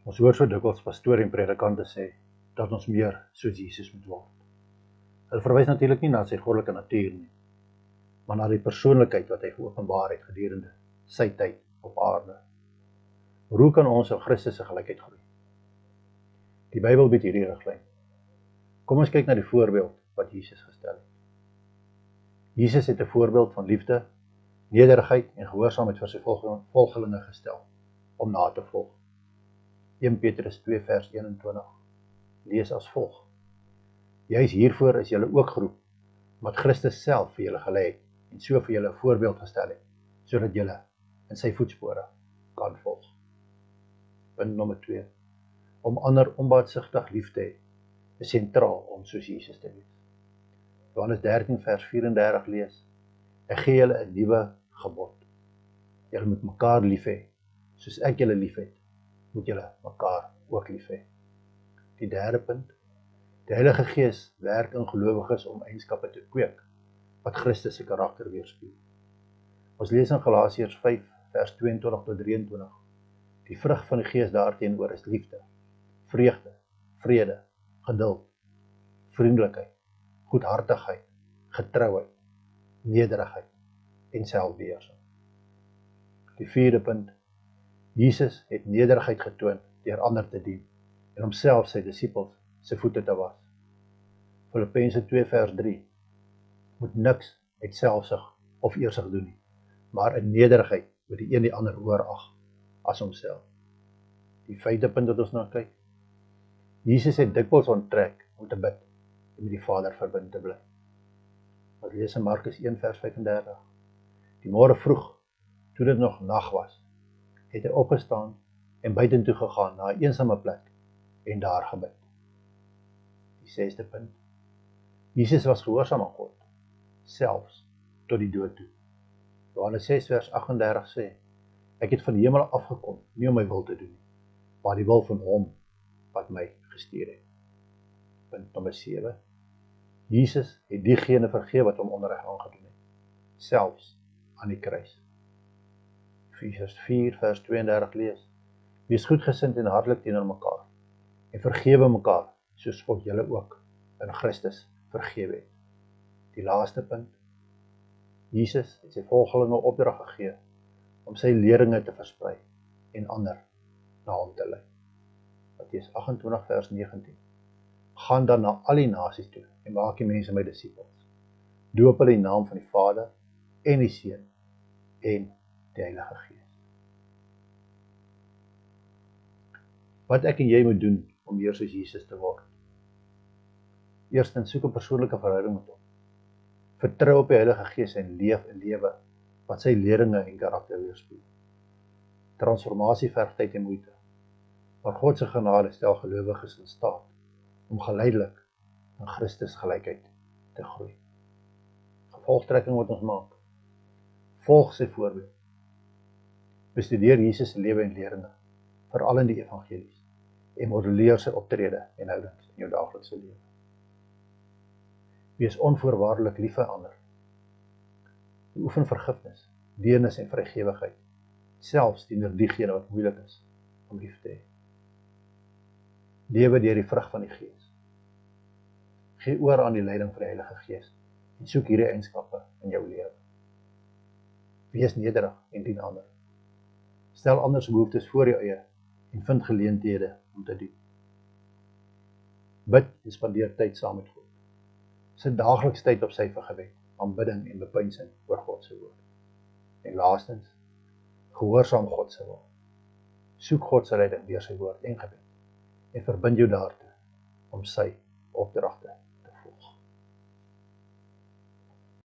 Ons hoor so dikwels pastoor en predikante sê dat ons meer soos Jesus moet word. Hulle verwys natuurlik nie na sy goddelike natuur nie, maar na die persoonlikheid wat hy geopenbaar het gedurende sy tyd op aarde. Hoe kan ons in Christus se gelykheid groei? Die Bybel bied hierdie riglyn. Kom ons kyk na die voorbeeld wat Jesus gestel het. Jesus het 'n voorbeeld van liefde, nederigheid en gehoorsaamheid vir sy volgelinge gestel om na te volg. 1 Petrus 2 vers 21 lees as volg: Juis hiervoor is julle ook geroep, omdat Christus self vir julle gelei het en so vir julle 'n voorbeeld gestel het, sodat julle in sy voetspore kan volg. Punt nommer 2. Om ander onbaatsigtig lief te hê, is sentraal om soos Jesus te wees. Johannes 13 vers 34 lees: Ek gee julle 'n nuwe gebod. Julle moet mekaar lief hê, soos ek julle lief het, moet julle mekaar ook lief hê. Die derde punt. Die Heilige Gees werk in gelowiges om eienskappe te kweek, wat Christus se karakter weerspieël. Ons lees in Galasiërs 5 vers 22 tot 23. Die vrug van die Gees daarteenoor is liefde, vreugde, vrede, geduld, vriendelikheid, goedhartigheid, getrouheid, nederigheid en selfbeheersing. Die vierde punt. Jesus het nederigheid getoon deur ander te dien en homself sy disippels se voete te was. Filippense 2 vers 3. Moet niks uit selfsug of eersug doen nie, maar in nederigheid moet die een die ander hoorag as homself. Die vyfde punt wat ons na kyk. Jesus het dikwels onttrek om te bid en met die Vader verbind te bly. Ons lees in Markus 1 vers 35. Die môre vroeg, toe dit nog nag was, het hy opgestaan en buitentoe gegaan na 'n eensame plek en daar gebid. Die sesde punt. Jesus was gehoorsaam aan God, selfs tot die dood toe. Johannes 6 vers 38 sê: Ek het van die hemel afgekom, nie om my wil te doen nie, maar die wil van hom wat my gestuur het. Punt nommer 7. Jesus het diegene vergewe wat hom onreg aangedoen het, selfs aan die kruis. Efesiërs 4 vers 32 lees: Wees goedgesind en hartlik teenoor mekaar en vergewe mekaar, soos God julle ook in Christus vergewe het. Die laaste punt. Jesus het sy volgelinge opdrag gegee om sy leringe te versprei en ander na hom te lei. Matteus 28 vers 19. Gaan dan na al die nasies toe en maak die mense my disippels. Doop hulle in die naam van die Vader en die Seun en die Heilige Gees. Wat ek en jy moet doen om meer soos Jesus te word. Eerstens, soek 'n persoonlike verhouding met hom. Vertrou op die Heilige Gees en leef 'n lewe wat sy leringe en karakter weerspieël. Transformasie verg tyd en moeite, maar God se genade stel gelowiges in staat om geleidelik in Christus gelykheid te groei. Gevolgtrekking wat ons maak. Volg sy voorbeeld. Bestudeer Jesus se lewe en leringe, veral in die evangelies, en modelleer sy optrede en houdings in jou daaglikse lewe. Wees onvoorwaardelik lief vir ander. Oefen vergifnis, deernis en vrygewigheid, selfs teenoor diegene wat moeilik is om lief te hê. Lewe deur die vrug van die Gees. Gee oor aan die leiding van die Heilige Gees en soek hierdie eienskappe in jou lewe. Wees nederig en dien ander. Stel ander se behoeftes voor jou eie en vind geleenthede om te dien. Bid en spandeer tyd saam met God. Sit daagliks tyd op sy vir gebed, aanbidding en bepeinsing oor God se woord. En laastens, gehoorsaam God se wil. Soek God se leiding deur sy woord en gebed en verbind jou daartoe om sy opdragte